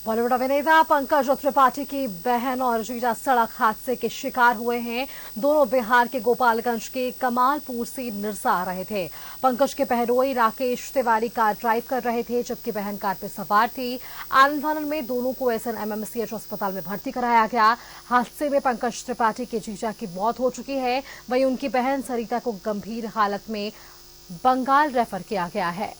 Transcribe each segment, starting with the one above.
बॉलीवुड अभिनेता पंकज त्रिपाठी की बहन और जीजा सड़क हादसे के शिकार हुए हैं। दोनों बिहार के गोपालगंज के कमालपुर से निरसा आ रहे थे। पंकज के बहनोई राकेश तिवारी कार ड्राइव कर रहे थे, जबकि बहन कार पर सवार थी। आनंद फानन में दोनों को SNMMCH अस्पताल में भर्ती कराया गया। हादसे में पंकज त्रिपाठी के जीजा की मौत हो चुकी है, वहीं उनकी बहन सरिता को गंभीर हालत में बंगाल रेफर किया गया है।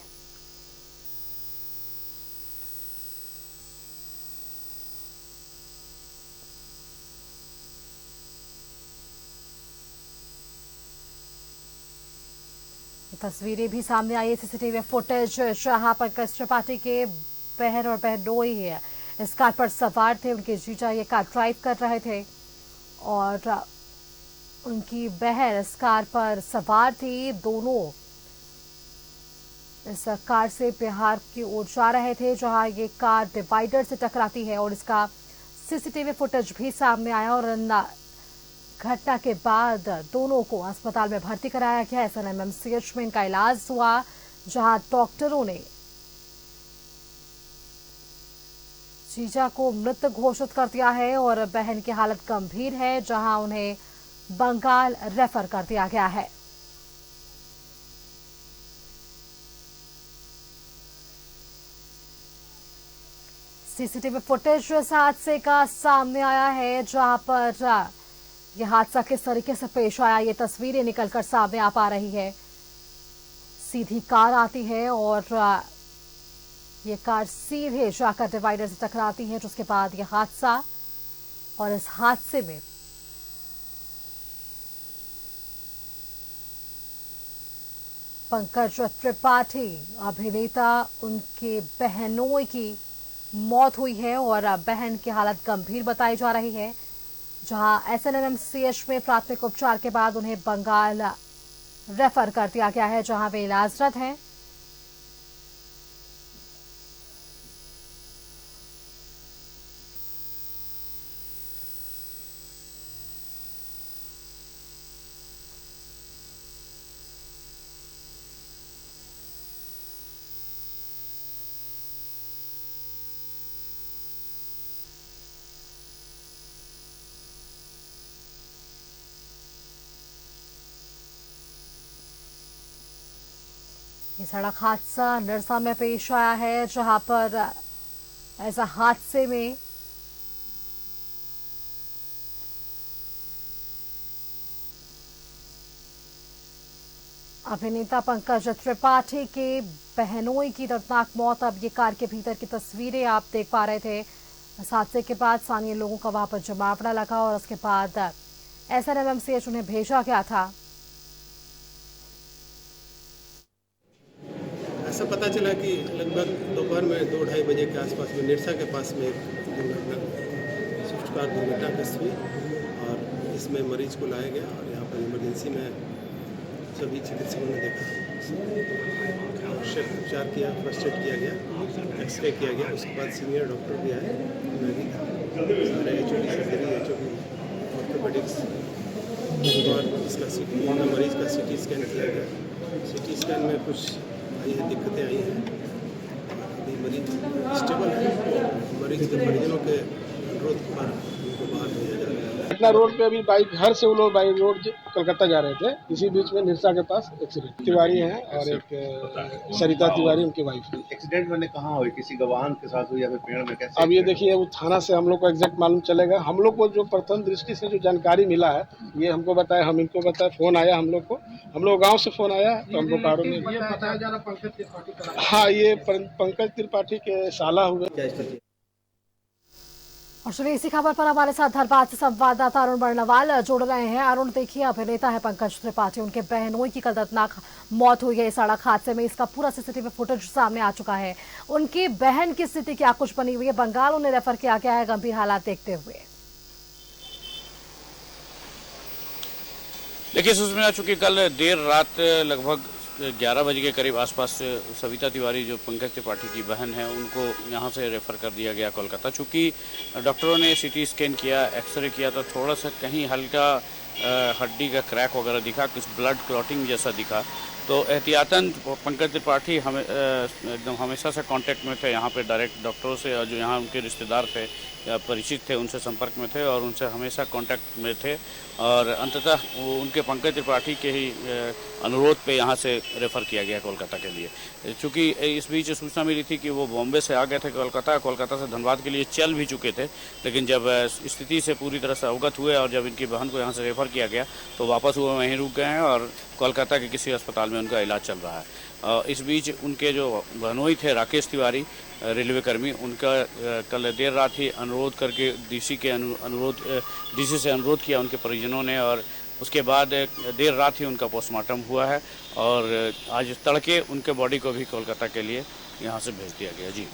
तस्वीरें भी सामने आई है, सीसीटीवी फुटेज जहां पंकज त्रिपाठी के बहन और बहनोई है इस कार पर सवार थे। उनके जीजा ये कार ड्राइव कर रहे थे और उनकी बहन इस कार पर सवार थी। दोनों इस कार से बिहार की ओर जा रहे थे, जहां ये कार डिवाइडर से टकराती है और इसका सीसीटीवी फुटेज भी सामने आया। और घटना के बाद दोनों को अस्पताल में भर्ती कराया गया। SNMMCH में इनका इलाज हुआ, जहां डॉक्टरों ने जीजा को मृत घोषित कर दिया है और बहन की हालत गंभीर है, जहां उन्हें बंगाल रेफर कर दिया गया है। सीसीटीवी फुटेज इस हादसे का सामने आया है, जहां पर यह हादसा किस तरीके से पेश आया, ये तस्वीरें निकलकर सामने आ पा रही है। सीधी कार आती है और ये कार सीधे जाकर डिवाइडर से टकराती है, जिसके बाद यह हादसा। और इस हादसे में पंकज त्रिपाठी अभिनेता उनके बहनोई की मौत हुई है और बहन की हालत गंभीर बताई जा रही है, जहां SNMMCH में प्राथमिक उपचार के बाद उन्हें बंगाल रेफर कर दिया गया है, जहां वे इलाजरत हैं। ये सड़क हादसा निरसा में पेश आया है, जहां पर ऐसा हादसे में अभिनेता पंकज त्रिपाठी के बहनोई की दर्दनाक मौत। अब ये कार के भीतर की तस्वीरें आप देख पा रहे थे। इस हादसे के बाद स्थानीय लोगों का वहां पर जमावड़ा लगा और उसके बाद SNMMCH उन्हें भेजा गया था। ऐसा पता चला कि लगभग दोपहर में 2-2:30 बजे के आसपास में निरसा के पास में एक दुर्घटना स्विफ्ट कार दुर्घटनाग्रस्त हुई और इसमें मरीज को लाया गया और यहाँ पर इमरजेंसी में सभी चिकित्सकों ने देखा, आवश्यक उपचार किया, फर्स्ट एड किया गया, एक्सरे किया गया। उसके बाद सीनियर डॉक्टर भी आए, मैं भी था, सारे HOD सर्जरी, HOD ऑर्थोपेडिक्स और इसका मरीज का CT स्कैन किया गया। CT स्कैन में कुछ ये दिक्कतें आई हैं। अभी मरीज स्टेबल है। मरीज के परिजनों के अनुरोध पर उनको बाहर भेजा जा रहा है। पटना रोड पे अभी बाइक घर से वो लोग बाई रोड कलकत्ता जा रहे थे। इसी बीच में निरसा के पास एक्सीडेंट। तिवारी हैं और एक सरिता तिवारी उनकी वाइफ है। एक्सीडेंट मैंने कहाँ हुई, किसी वाहन के साथ हुई या फिर पेड़ में? कैसे? अब ये देखिए, वो थाना से हम लोग को एग्जैक्ट मालूम चलेगा। हम लोग को जो प्रथम दृष्टि से जो जानकारी मिला है, ये हमको बताया, हम इनको बताया, फोन आया हम लोग को, हम लोग गाँव से फोन आया तो हम लोग कारों में बताया जा रहा पंकज त्रिपाठी। हाँ, ये पंकज त्रिपाठी के साला हुए। और चलिए इसी खबर पर हमारे साथ धनबाद से संवाददाता अरुण बर्णवाल जुड़ रहे हैं। अरुण, देखिए, अभिनेता है पंकज त्रिपाठी, उनके बहनोई की कल दर्दनाक मौत हुई है सड़क हादसे में। इसका पूरा सीसीटीवी फुटेज सामने आ चुका है। उनकी बहन की स्थिति क्या कुछ बनी हुई है? बंगाल उन्हें रेफर किया गया है गंभीर हालात देखते हुए। देखिए सुषमा, चूंकि कल देर रात लगभग 11 बजे के करीब आसपास सविता तिवारी जो पंकज त्रिपाठी की बहन है, उनको यहाँ से रेफ़र कर दिया गया कोलकाता। चूँकि डॉक्टरों ने CT स्कैन किया, एक्सरे किया तो थोड़ा सा कहीं हल्का हड्डी का क्रैक वगैरह दिखा, कुछ ब्लड क्लॉटिंग जैसा दिखा। तो एहतियातन पंकज त्रिपाठी हमें एकदम हमेशा से कांटेक्ट में थे यहाँ पे डायरेक्ट डॉक्टरों से, और जो यहाँ उनके रिश्तेदार थे या परिचित थे उनसे संपर्क में थे और उनसे हमेशा कांटेक्ट में थे। और अंततः उनके पंकज त्रिपाठी के ही अनुरोध पे यहाँ से रेफ़र किया गया कोलकाता के लिए। चूँकि इस बीच सूचना मिली थी कि वो बॉम्बे से आ गए थे कोलकाता से धनबाद के लिए चल भी चुके थे, लेकिन जब स्थिति से पूरी तरह से अवगत हुए और जब इनकी बहन को यहाँ से रेफ़र किया गया तो वापस वो वहीं रुक गए हैं और कोलकाता के किसी अस्पताल में उनका इलाज चल रहा है। इस बीच उनके जो बहनोई थे राकेश तिवारी, रेलवे कर्मी, उनका कल देर रात ही अनुरोध करके डीसी से अनुरोध किया उनके परिजनों ने, और उसके बाद देर रात ही उनका पोस्टमार्टम हुआ है और आज तड़के उनके बॉडी को भी कोलकाता के लिए यहाँ से भेज दिया गया। जी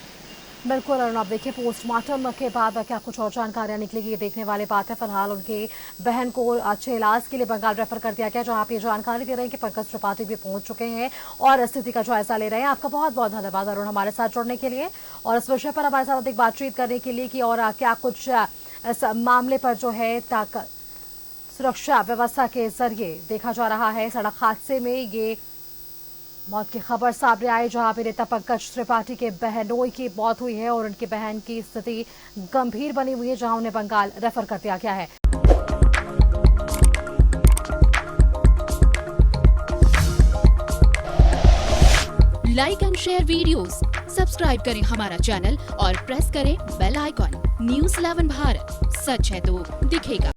बिल्कुल अरुण, आप देखिए पोस्टमार्टम के बाद क्या कुछ और जानकारियां निकलेगी ये देखने वाली बात है। फिलहाल उनकी बहन को अच्छे इलाज के लिए बंगाल रेफर कर दिया गया, जहां आप ये जानकारी दे रहे हैं कि पंकज त्रिपाठी भी पहुंच चुके हैं और स्थिति का जायजा ले रहे हैं। आपका बहुत बहुत धन्यवाद अरुण हमारे साथ जुड़ने के लिए और इस विषय पर हमारे साथ अधिक बातचीत करने के लिए कि और क्या कुछ इस मामले पर जो है सुरक्षा व्यवस्था के जरिए देखा जा रहा है। सड़क हादसे में ये मौत की खबर सामने आई, जहां अभिनेता पंकज त्रिपाठी के बहनोई की मौत हुई है और उनकी बहन की स्थिति गंभीर बनी हुई है, जहां उन्हें बंगाल रेफर कर दिया गया है। Like and share videos, subscribe करें हमारा चैनल और प्रेस करें बेल आइकॉन। न्यूज़ 11 भारत, सच है तो दिखेगा।